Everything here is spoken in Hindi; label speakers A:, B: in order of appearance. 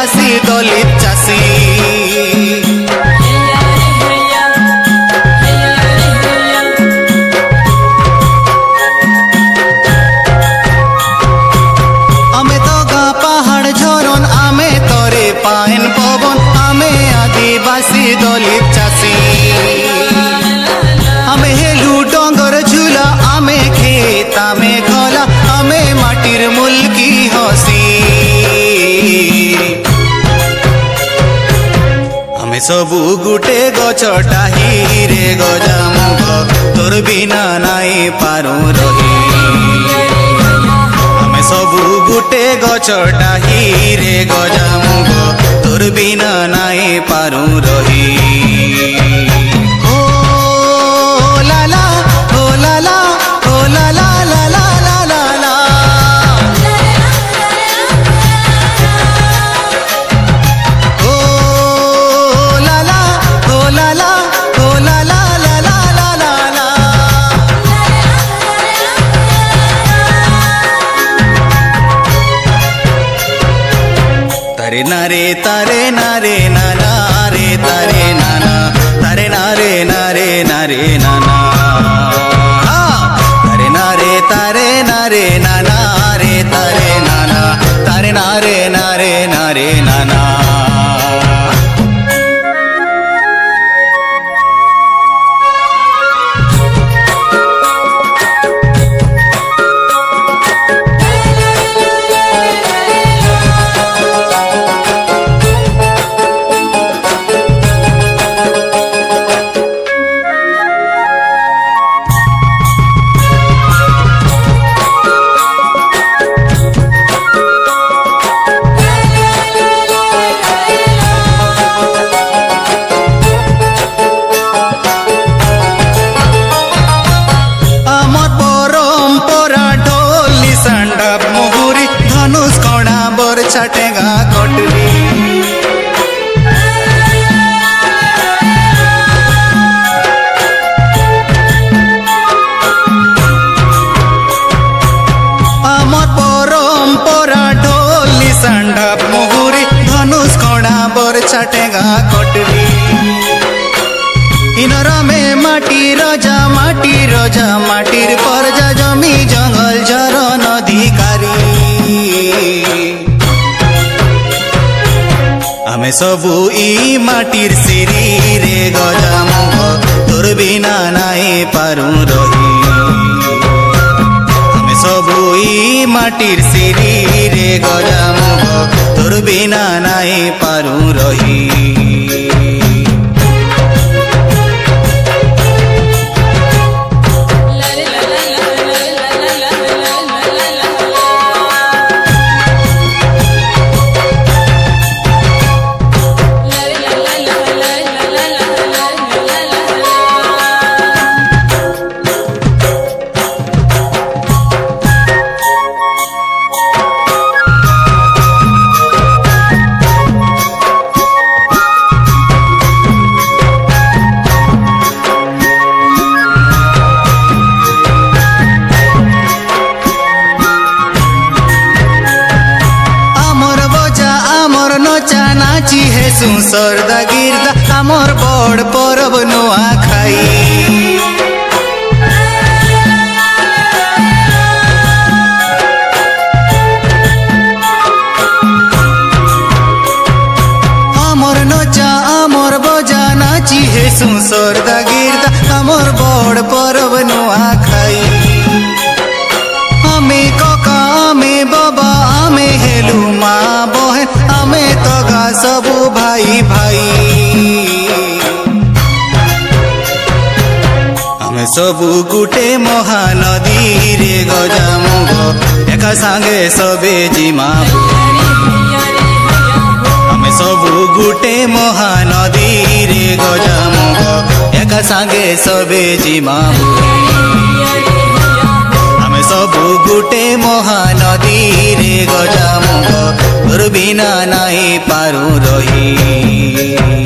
A: आदिवासी दलित चाषी आमे तो गा पहाड़ झरन आमे तोरे पाइन पवन आमे आदिवासी दलित चाषी आमे हेलु डोंगर झूला आमे खेत आमे खोला आमे माटिर मुल्की हसी आमे सबु गुटे गछटा रे गजामुग तोर बिना नाई पारू रही आमे सबु गुटे गछटा रे गजामुग तोर बिना नाई पारू रही नारे तारे नारे नाना रे तारे नाना तारे नारे नारे नारे नाना तारे नारे तारे नारे नाना रे तारे नाना तारे नारे नारे नारे नाना छटेगा कोटली आमर परंपरा ढोली सांडा मुहुरी धनुष कणा बर छटेगा कोटली इनर में माटी रजा माटीर परजा जमी जंगल जरन अधिकारी आमे सबु ई माटीर सिरी रे गजामुग तोर बिना नाई पारू रही आमे सबु ई माटीर सिरी रे गजामुग तोर बिना नाई पारू रही नाची है सुसरदा गिरदा आमर बड़ परब नुआ खाई आमर नचा आमर बजा नाची है सुसरदा गिरदा आमर बड़ परब नुआ खाई आमे कका आमे बाबा आमे हेलु माँ बहन आमे तगा सबु भाई भाई आमे सबु गुटे महानदी रे गजामुग एका सांगे सबे जिमा आमे सबु गुटे महानदी रे गजामुग एका सांगे सबे जिमा सबु गुटे महानदी रे गजामुग तोर बिना नाई पारू रही।